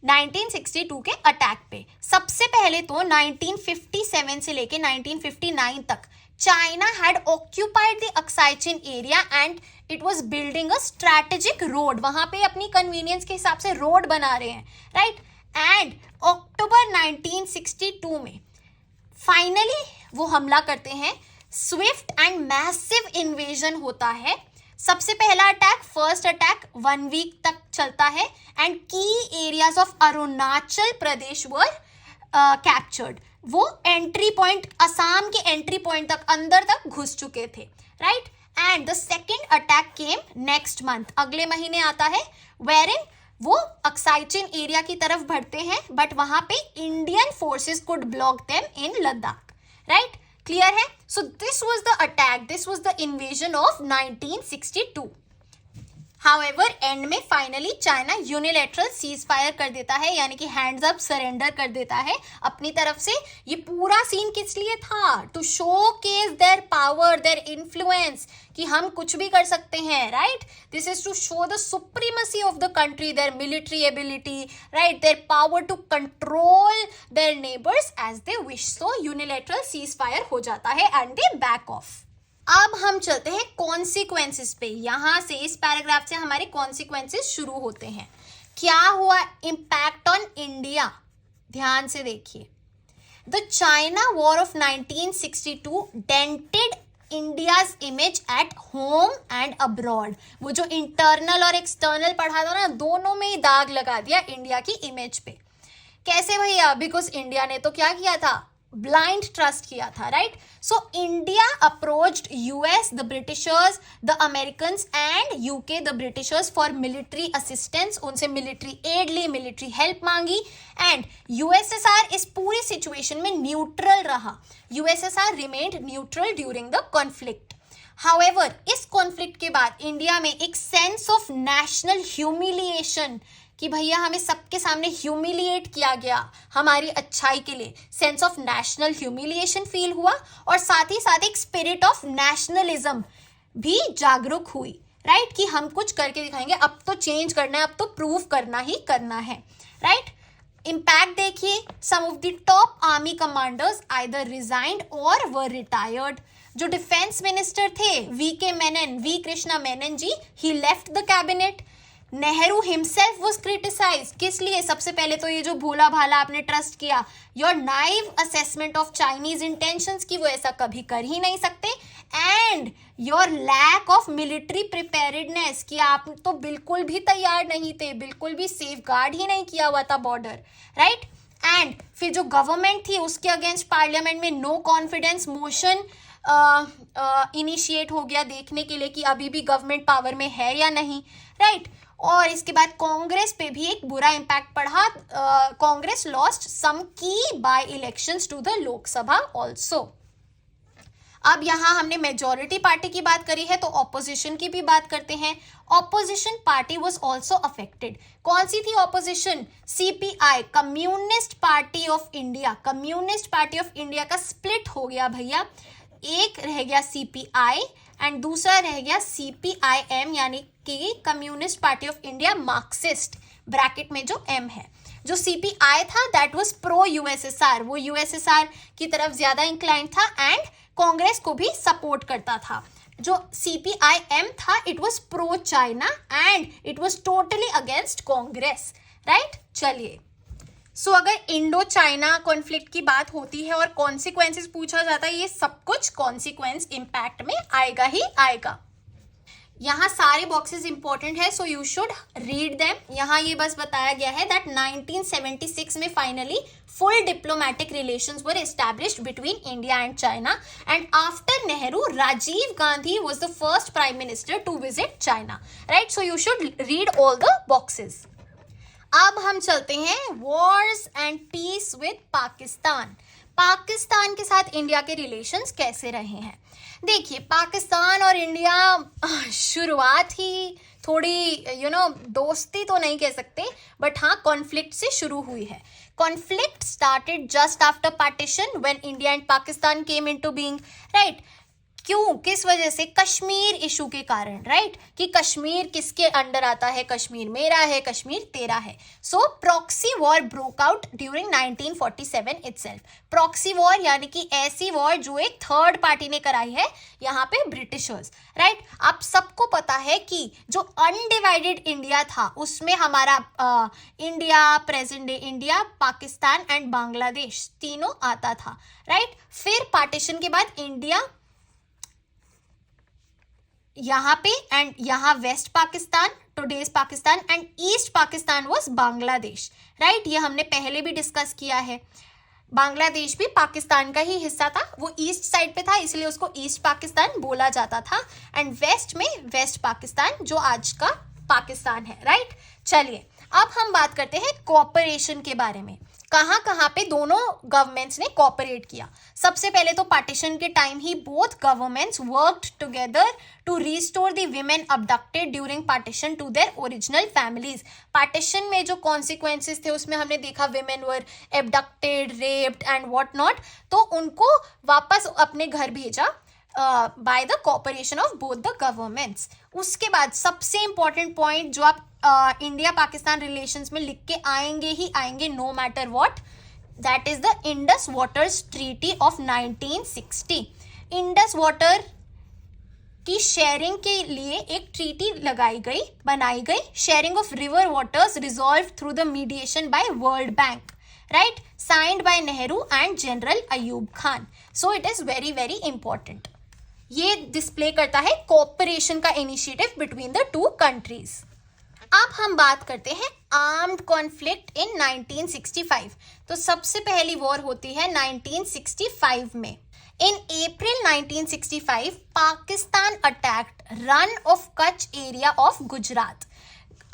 1962 के अटैक पे। सबसे पहले तो 1957 से लेके 1959 तक China had occupied the Aksai Chin area and it was building a strategic road. वहां पे अपनी कन्वीनियंस के हिसाब से रोड बना रहे हैं, राइट। एंड अक्टूबर 1962 में फाइनली वो हमला करते हैं, स्विफ्ट एंड मैसिव इन्वेजन होता है। सबसे पहला अटैक, फर्स्ट अटैक 1 वीक तक चलता है एंड की areas of Arunachal Pradesh were captured. वो एंट्री पॉइंट, असम के एंट्री पॉइंट तक, अंदर तक घुस चुके थे, right. And the second attack came next month, अगले महीने आता है, वेरिन वो अक्साई चिन एरिया की तरफ बढ़ते हैं, बट वहां पे Indian forces could block them in Ladakh, right. Clear है। So this was the attack, this was the invasion of 1962। However end में finally China unilateral ceasefire कर देता है, यानी कि हैंड्स अप सरेंडर कर देता है अपनी तरफ से। ये पूरा सीन किस लिए था? To showcase their power, their influence, कि हम कुछ भी कर सकते हैं, right? This is to show the supremacy of the country, their military ability, right, their power to control their neighbours as they wish. So unilateral ceasefire हो जाता है एंड दे बैक ऑफ। अब हम चलते हैं कॉन्सिक्वेंसेस पे। यहां से इस पैराग्राफ से हमारे कॉन्सिक्वेंसेस शुरू होते हैं। क्या हुआ इम्पैक्ट ऑन इंडिया? ध्यान से देखिए। The China war of 1962 dented India's image at home and abroad. वो जो इंटरनल और एक्सटर्नल पढ़ा था ना, दोनों में ही दाग लगा दिया इंडिया की इमेज पे। कैसे भैया? बिकॉज इंडिया ने तो क्या किया था? ब्लाइंड ट्रस्ट किया था, right? So India approached US, the Britishers, the Americans and UK, the Britishers for military assistance. उनसे मिलिट्री एड ली, मिलिट्री हेल्प मांगी, एंड यूएसएसआर इस पूरी सिचुएशन में न्यूट्रल रहा। USSR remained neutral during the conflict. However इस कॉन्फ्लिक्ट के बाद इंडिया में एक सेंस ऑफ नेशनल ह्यूमिलिएशन, कि भैया हमें सबके सामने ह्यूमिलिएट किया गया हमारी अच्छाई के लिए, sense of national humiliation feel हुआ, और साथ ही साथ एक स्पिरिट ऑफ नेशनलिज्म भी जागरूक हुई, राइट? कि हम कुछ करके दिखाएंगे, अब तो चेंज करना है, अब तो प्रूव करना ही करना है, राइट? इम्पैक्ट देखिए, some of the top army commanders either resigned or were retired. जो डिफेंस मिनिस्टर थे V Krishna Menon ji, he left the cabinet. Nehru himself was criticised. किस लिए? सबसे पहले तो ये जो भोला भाला आपने ट्रस्ट किया, your naive assessment of Chinese intentions, की वो ऐसा कभी कर ही नहीं सकते, and your lack of military preparedness, कि आप तो बिल्कुल भी तैयार नहीं थे, बिल्कुल भी सेफ गार्ड ही नहीं किया हुआ था बॉर्डर, राइट? एंड फिर जो गवर्नमेंट थी उसके अगेंस्ट पार्लियामेंट में नो कॉन्फिडेंस मोशन इनिशिएट हो गया, देखने के लिए कि अभी भी गवर्नमेंट पावर में है या नहीं, राइट? और इसके बाद कांग्रेस पे भी एक बुरा इम्पैक्ट पड़ा। Congress lost some key by elections to the Lok Sabha also. अब यहाँ हमने मेजॉरिटी पार्टी की बात करी है, तो ऑपोजिशन की भी बात करते हैं। Opposition party was also affected. कौन सी थी opposition? CPI, communist party of India. Communist party of India का स्प्लिट हो गया भैया। एक रह गया सीपीआई एंड दूसरा रह गया सीपीआईएम, यानी कि communist party of India Marxist, bracket में जो एम है। जो सीपीआई था दैट वाज प्रो यूएसएसआर, वो यूएसएसआर की तरफ ज्यादा इंक्लाइंड था एंड कांग्रेस को भी सपोर्ट करता था। जो सीपीआईएम था it was pro China and it was totally against Congress, right? चलिए, सो अगर इंडो चाइना कॉन्फ्लिक्ट की बात होती है और कॉन्सिक्वेंसेस पूछा जाता है, ये सब कुछ कॉन्सिक्वेंस इम्पैक्ट में आएगा ही आएगा। यहाँ सारे बॉक्सेस इंपॉर्टेंट है, so you should read them. यहाँ ये बस बताया गया है दैट 1976 में finally full diplomatic relations were established between India and China, and after Nehru Rajiv Gandhi was the first prime minister to visit China, right? So you should read all the boxes. अब हम चलते हैं wars and peace with Pakistan. Pakistan के साथ इंडिया के रिलेशंस कैसे रहे हैं? देखिए, पाकिस्तान और इंडिया शुरुआत ही थोड़ी दोस्ती तो नहीं कह सकते, बट हाँ कॉन्फ्लिक्ट से शुरू हुई है। Conflict started just after partition when India and Pakistan came into being, right? क्यों, किस वजह से? कश्मीर इशू के कारण, राइट? कि कश्मीर किसके अंडर आता है? कश्मीर मेरा है, कश्मीर तेरा है। So proxy war broke out during 1947 itself. Proxy war यानी कि ऐसी वॉर जो एक थर्ड पार्टी ने कराई है, यहाँ पे ब्रिटिशर्स, राइट? आप सबको पता है कि जो अनडिवाइडेड इंडिया था उसमें हमारा India, present day India, Pakistan and Bangladesh तीनों आता था, राइट? फिर पार्टीशन के बाद इंडिया यहाँ पे एंड यहाँ west Pakistan, today's Pakistan, and east Pakistan was Bangladesh, right? ये हमने पहले भी डिस्कस किया है। बांग्लादेश भी पाकिस्तान का ही हिस्सा था, वो ईस्ट साइड पे था इसलिए उसको ईस्ट पाकिस्तान बोला जाता था, एंड वेस्ट में वेस्ट पाकिस्तान जो आज का पाकिस्तान है, राइट? चलिए, अब हम बात करते हैं कोऑपरेशन के बारे में। कहाँ कहाँ पे दोनों गवर्नमेंट्स ने कोऑपरेट किया। सबसे पहले तो पार्टीशन के टाइम ही both governments worked together to restore the women abducted during partition to their original families. Partition में जो कॉन्सिक्वेंसेस थे उसमें हमने देखा women were abducted, raped and what not, तो उनको वापस अपने घर भेजा by the cooperation of both the governments. उसके बाद सबसे इंपॉर्टेंट पॉइंट जो आप इंडिया पाकिस्तान रिलेशंस में लिख के आएंगे ही आएंगे no matter what, that is the Indus waters treaty of 1960। Indus water की शेयरिंग के लिए एक ट्रीटी बनाई गई, sharing of river waters resolve through the mediation by world bank, right, signed by Nehru and general Ayub Khan. So it is very very important. ये डिस्प्ले करता है कोऑपरेशन का initiative between the two countries. अब हम बात करते हैं आर्म्ड कॉन्फ्लिक्ट इन 1965। तो सबसे पहली वॉर होती है 1965 में। इन अप्रैल 1965 Pakistan attacked run of Kutch area of Gujarat.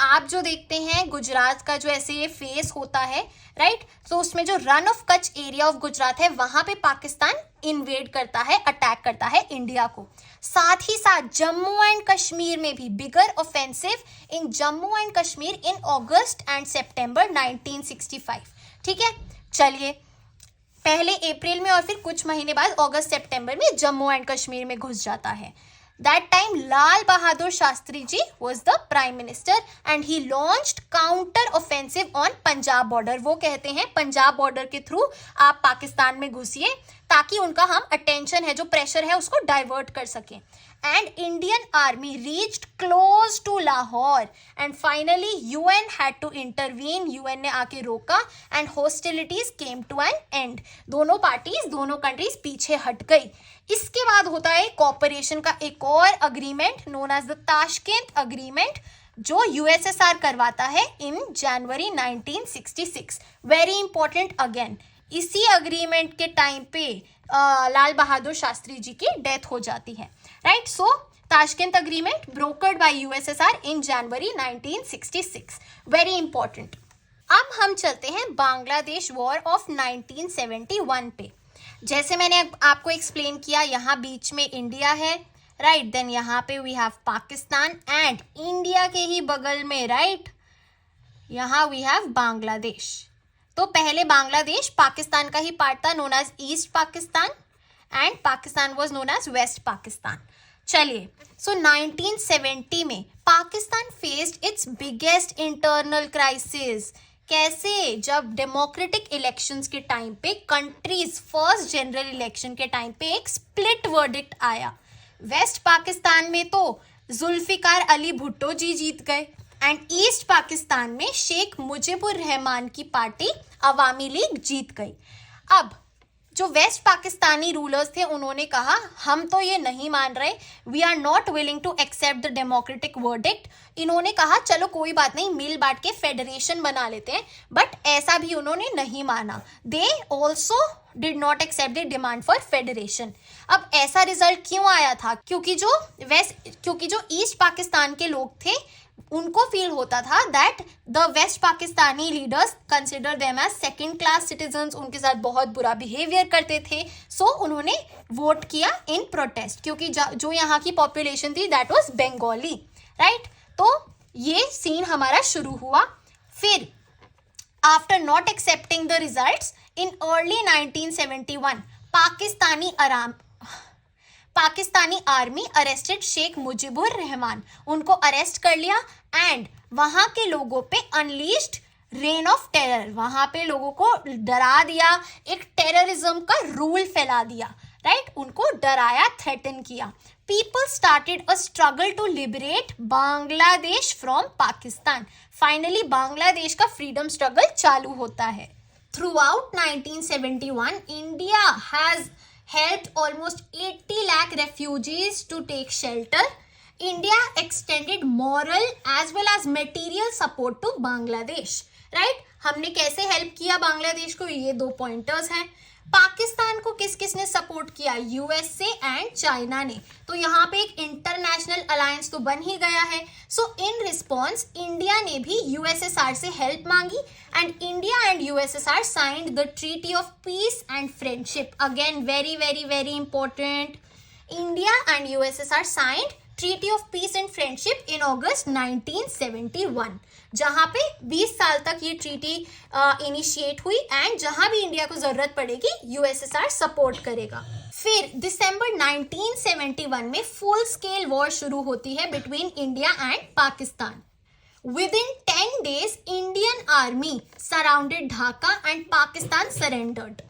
आप जो देखते हैं गुजरात का जो ऐसे ये फेस होता है, राइट, तो उसमें जो run of Kutch area of Gujarat है वहां पे पाकिस्तान इन्वेड करता है, अटैक करता है इंडिया को। साथ ही साथ जम्मू एंड कश्मीर में भी bigger offensive in Jammu and Kashmir in August and September 1965। ठीक है, चलिए, पहले अप्रैल में और फिर कुछ महीने बाद अगस्त सितंबर में जम्मू एंड कश्मीर में घुस जाता है। That time Lal Bahadur Shastri ji was the prime minister and he launched counter offensive on Punjab border। वो कहते हैं पंजाब बॉर्डर के थ्रू आप पाकिस्तान में घुसिए ताकि उनका हम अटेंशन है, जो प्रेशर है, उसको डाइवर्ट कर सकें। And Indian army reached close to Lahore and finally UN had to intervene. UN ने आके रोका and hostilities came to an end. दोनों पार्टीज, दोनों कंट्रीज पीछे हट गई। इसके बाद होता है कॉपरेशन का एक और agreement known as the Tashkent agreement, जो यूएसएसआर करवाता है in January 1966। Very important again, इसी अग्रीमेंट के टाइम पे लाल बहादुर शास्त्री जी की डेथ हो जाती है, right. So Tashkent agreement brokered by USSR in January 1966, very important. अब हम चलते हैं बांग्लादेश वॉर ऑफ 1971 पे। जैसे मैंने आपको एक्सप्लेन किया, यहाँ बीच में इंडिया है, राइट, देन यहाँ पे we have Pakistan and India के ही बगल में, राइट, यहाँ वी हैव बांग्लादेश। तो पहले बांग्लादेश पाकिस्तान का ही पार्ट था, known as east Pakistan, and Pakistan was known as west Pakistan. चलिए, सो 1970 में Pakistan faced its biggest internal crisis. कैसे? जब डेमोक्रेटिक इलेक्शंस के टाइम पे, कंट्रीज फर्स्ट जनरल इलेक्शन के टाइम पे एक स्प्लिट वर्डिक्ट आया। वेस्ट पाकिस्तान में तो जुल्फिकार अली भुट्टो जी जीत गए एंड ईस्ट पाकिस्तान में शेख मुजीबुर रहमान की पार्टी अवामी लीग जीत गई। अब जो वेस्ट पाकिस्तानी रूलर्स थे उन्होंने कहा हम तो ये नहीं मान रहे, we are not willing to accept the democratic verdict. इन्होंने कहा चलो कोई बात नहीं, मिल बांट के फेडरेशन बना लेते हैं, बट ऐसा भी उन्होंने नहीं माना। They also did not accept the demand for federation. अब ऐसा रिजल्ट क्यों आया था? क्योंकि जो ईस्ट पाकिस्तान के लोग थे उनको फील होता था that the west Pakistani leaders consider them as second class citizens, उनके साथ बहुत बुरा बिहेवियर करते थे। सो उन्होंने वोट किया इन प्रोटेस्ट, क्योंकि जो यहाँ की पॉपुलेशन थी दैट वाज बंगाली, राइट। तो ये सीन हमारा शुरू हुआ। फिर after not accepting the results in early 1971 Pakistani army arrested Sheikh Mujibur Rahman, उनको अरेस्ट कर लिया एंड वहां के लोगों पे अनलीस्ड रेन ऑफ टेरर, वहां पे लोगों को डरा दिया, एक टेररिज्म का रूल फैला दिया, राइट, उनको डराया, थ्रेटन किया। People started a struggle to liberate Bangladesh from Pakistan. Finally Bangladesh का फ्रीडम स्ट्रगल चालू होता है। Throughout 1971 India has helped almost 80 lakh refugees to take shelter. India extended moral as well as material support to Bangladesh. Right? हमने कैसे हेल्प किया बांग्लादेश को? ये 2 पॉइंटर्स हैं। पाकिस्तान को किस किसने सपोर्ट किया? यूएसए एंड चाइना ने। तो यहाँ पे एक इंटरनेशनल अलायंस तो बन ही गया है। सो इन रिस्पॉन्स इंडिया ने भी यूएसएसआर से हेल्प मांगी and India and USSR signed the treaty of peace and friendship. Again very very very important, India and USSR signed treaty of peace and friendship in August 1971, जहां पे 20 साल तक ये ट्रीटी इनिशिएट हुई एंड जहां भी इंडिया को जरूरत पड़ेगी यूएसएसआर सपोर्ट करेगा। फिर दिसंबर 1971 में फुल स्केल वॉर शुरू होती है between India and Pakistan. Within 10 days, Indian army surrounded Dhaka and Pakistan surrendered.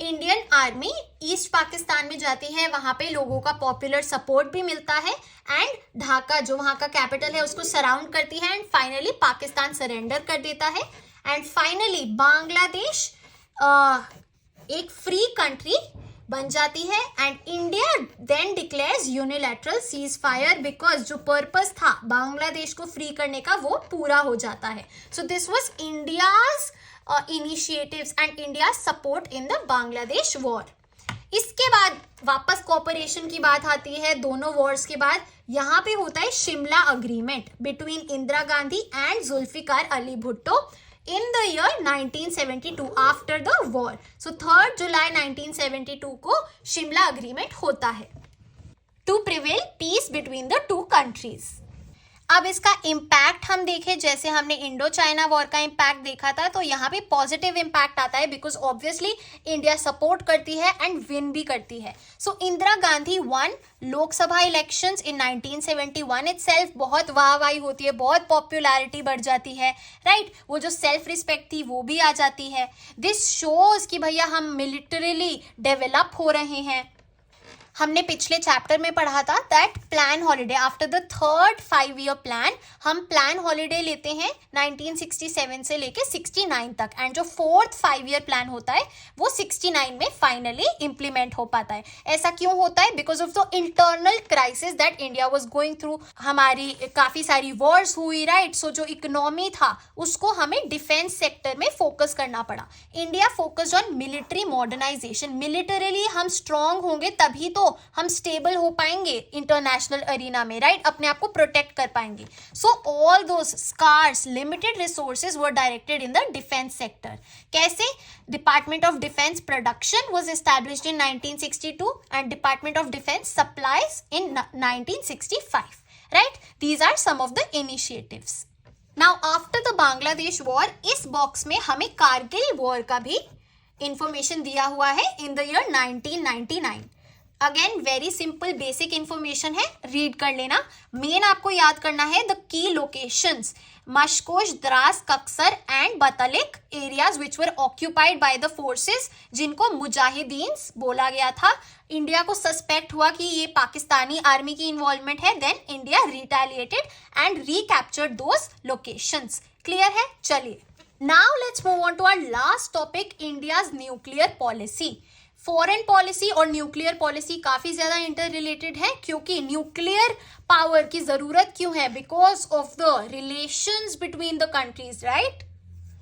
Indian army east Pakistan में जाती है, वहां पे लोगों का पॉपुलर सपोर्ट भी मिलता है एंड ढाका जो वहां का कैपिटल है उसको सराउंड करती है एंड फाइनली पाकिस्तान सरेंडर कर देता है एंड फाइनली बांग्लादेश एक फ्री कंट्री बन जाती है and India then declares unilateral ceasefire because जो पर्पस था बांग्लादेश को फ्री करने का वो पूरा हो जाता है। So this was India's initiatives and India support in the Bangladesh war. इसके बाद वापस कोऑपरेशन की बात आती है दोनों वॉर्स के बाद। यहाँ पे होता है Shimla agreement between Indira Gandhi and Zulfikar Ali Bhutto in the year 1972 after the war. So 3rd जुलाई 1972 को शिमला अग्रीमेंट होता है to prevail peace between the two countries. अब इसका इम्पैक्ट हम देखें, जैसे हमने इंडो चाइना वॉर का इम्पैक्ट देखा था, तो यहाँ पे पॉजिटिव इम्पैक्ट आता है बिकॉज ऑब्वियसली इंडिया सपोर्ट करती है एंड विन भी करती है। So Indira Gandhi won Lok Sabha elections in 1971 itself, बहुत वाहवाही होती है, बहुत पॉपुलैरिटी बढ़ जाती है, राइट। वो जो सेल्फ रिस्पेक्ट थी वो भी आ जाती है। दिस शोज कि भैया हम मिलिटरीली डेवलप हो रहे हैं। हमने पिछले चैप्टर में पढ़ा था that plan holiday after the 3rd 5-year plan हम प्लान हॉलीडे लेते हैं 1967 से लेके 69 तक एंड जो 4th 5-year प्लान होता है वो 69 में फाइनली इंप्लीमेंट हो पाता है। ऐसा क्यों होता है? Because of the internal crisis that India was going through. हमारी काफी सारी वॉर्स हुई, राइट। सो जो इकोनॉमी था उसको हमें डिफेंस सेक्टर में फोकस करना पड़ा। India focused on military modernization. Militarily हम स्ट्रांग होंगे तभी तो हम स्टेबल हो पाएंगे इंटरनेशनल अरीना में, राइट, अपने आप को प्रोटेक्ट कर पाएंगे। So all those scarce limited resources were directed in the defence sector. कैसे? Department of defence production was established in 1962 and department of defence supplies in 1965, right. These are some of the initiatives. Now after the Bangladesh war, इस बॉक्स में हमें कारगिल वॉर का भी इंफॉर्मेशन दिया हुआ है in the year 1999। Again very simple basic information है, रीड कर लेना। मेन आपको याद करना है the key locations Mashkoh, Dras, Kaksar and Batalik areas which were occupied by the forces, जिनको मुजाहिदीन बोला गया था। इंडिया को सस्पेक्ट हुआ कि ये पाकिस्तानी आर्मी की इन्वॉल्वमेंट है, then India retaliated and recaptured those locations. Clear है? चलिए now let's move on to our last topic, India's nuclear policy. Foreign policy और न्यूक्लियर पॉलिसी काफी ज्यादा इंटर रिलेटेड है, क्योंकि न्यूक्लियर पावर की जरूरत क्यों है? Because of the relations between the countries, right.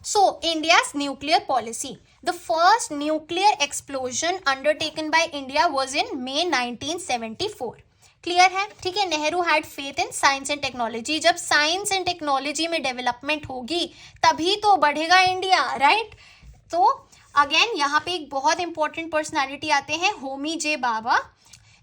So India's nuclear policy, the first nuclear explosion undertaken by India was in May 1974। Clear है? ठीक है। Nehru had faith in science and technology. जब साइंस एंड टेक्नोलॉजी में डेवलपमेंट होगी तभी तो बढ़ेगा इंडिया, राइट। तो अगेन यहाँ पे एक बहुत इंपॉर्टेंट पर्सनालिटी आते हैं, होमी जे बाबा,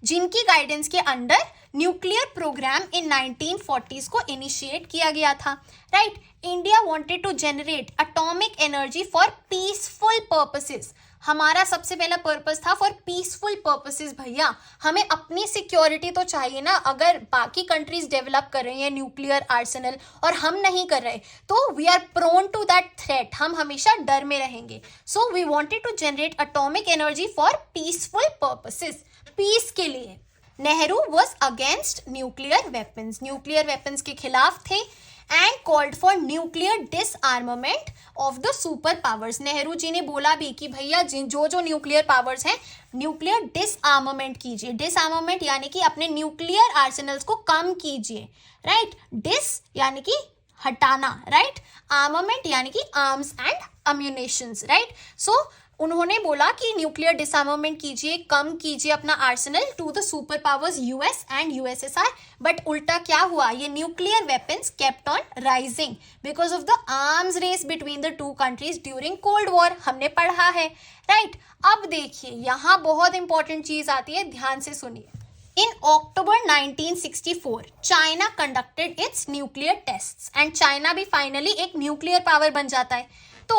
जिनकी गाइडेंस के अंडर न्यूक्लियर प्रोग्राम इन 1940s को इनिशिएट किया गया था, right. India wanted to generate atomic energy for peaceful purposes. हमारा सबसे पहला पर्पस था फॉर पीसफुल पर्पसेस। भैया हमें अपनी सिक्योरिटी तो चाहिए ना। अगर बाकी कंट्रीज डेवलप कर रही हैं न्यूक्लियर आर्सेनल और हम नहीं कर रहे तो we are prone to that threat, हम हमेशा डर में रहेंगे। So we wanted to generate atomic energy for peaceful purposes, peace के लिए। Nehru was against nuclear weapons, nuclear weapons के खिलाफ थे and called for nuclear disarmament of the super powers. Nehru ji ने बोला भी कि भैया जो जो न्यूक्लियर पावर्स हैं न्यूक्लियर डिसआर्मामेंट कीजिए। डिसआर्मामेंट यानी कि अपने न्यूक्लियर आर्सेनल्स को कम कीजिए, राइट। डिस यानी कि हटाना, राइट। आर्मामेंट यानी कि arms and ammunitions, right. So उन्होंने बोला कि न्यूक्लियर डिसआर्मामेंट कीजिए, कम कीजिए अपना arsenal to the super powers US and USSR, but उल्टा क्या हुआ, ये nuclear weapons kept on rising because of the arms race between the two countries during cold war, हमने पढ़ा है, राइट। अब देखिए यहाँ बहुत इंपॉर्टेंट चीज आती है, ध्यान से सुनिए। In October 1964, China conducted its nuclear tests and China भी फाइनली एक न्यूक्लियर पावर बन जाता है। तो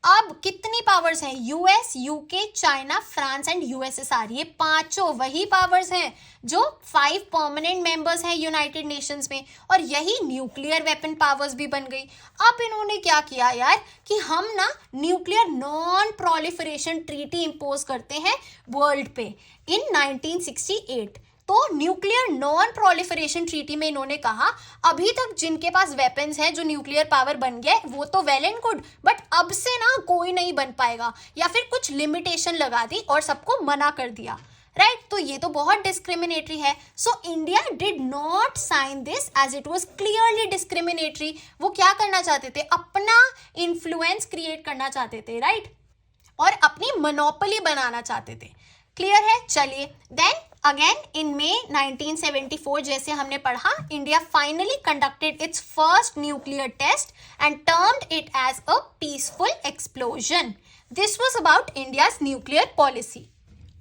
अब कितनी पावर्स हैं, US, UK, China, France and USSR, ये पांचों वही पावर्स हैं जो 5 परमानेंट मेंबर्स हैं यूनाइटेड नेशंस में, और यही न्यूक्लियर वेपन पावर्स भी बन गई। अब इन्होंने क्या किया यार कि हम ना nuclear non proliferation treaty impose करते हैं वर्ल्ड पे इन 1968। तो न्यूक्लियर नॉन प्रोलिफरेशन ट्रीटी में इन्होंने कहा अभी तक जिनके पास वेपन्स हैं जो न्यूक्लियर पावर बन गया वो तो वेल एंड गुड, बट अब से ना कोई नहीं बन पाएगा, या फिर कुछ लिमिटेशन लगा दी और सबको मना कर दिया, राइट। तो ये तो बहुत डिस्क्रिमिनेटरी है। So India did not sign this as it was clearly discriminatory. वो क्या करना चाहते थे, अपना इन्फ्लुएंस क्रिएट करना चाहते थे, राइट, और अपनी मोनोपोली बनाना चाहते थे। क्लियर है, चलिए देन अगेन इन मे 1974 जैसे हमने पढ़ा, India finally conducted its first nuclear test and termed it as a peaceful explosion. This was about India's nuclear policy.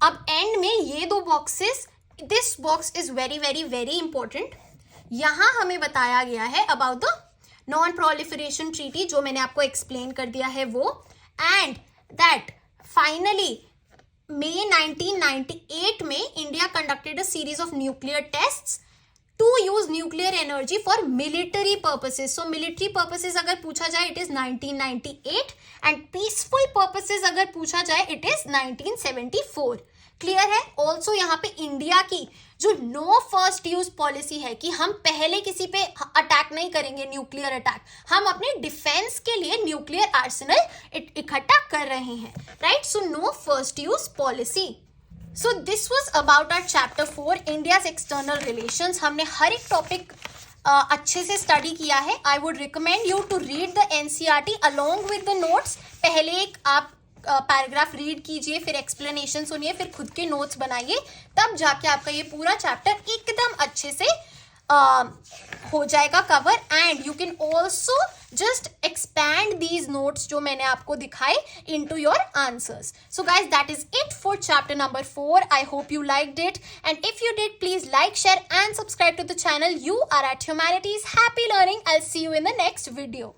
अब एंड में ये दो boxes, this box is very very very important. यहां हमें बताया गया है about the non proliferation treaty, जो मैंने आपको एक्सप्लेन कर दिया है वो, एंड दैट फाइनली May 1998 में India conducted a series of nuclear tests to use nuclear energy for military purposes. So military purposes अगर पूछा जाए it is 1998 and peaceful purposes अगर पूछा जाए इट इज 1974। क्लियर है। ऑल्सो यहाँ पे इंडिया की जो नो फर्स्ट यूज पॉलिसी है कि हम पहले किसी पे अटैक नहीं करेंगे, न्यूक्लियर अटैक, हम अपने डिफेंस के लिए न्यूक्लियर आर्सेनल इकट्ठा कर रहे हैं, right. So no first use policy. So this was about our chapter 4 India's external relations. हमने हर एक टॉपिक अच्छे से स्टडी किया है। I would recommend you to read the NCERT along with the notes. पहले एक आप पैराग्राफ रीड कीजिए, फिर एक्सप्लेनेशन सुनिए, फिर खुद के नोट्स बनाइए, तब जाके आपका ये पूरा चैप्टर एकदम अच्छे से हो जाएगा cover. And you can also just expand these notes जो मैंने आपको दिखाए into your answers. So guys, that is it for chapter number 4. I hope you liked it, and if you did, please like, share and subscribe to the channel. You are at Humanities. Happy learning. I'll see you in the next video.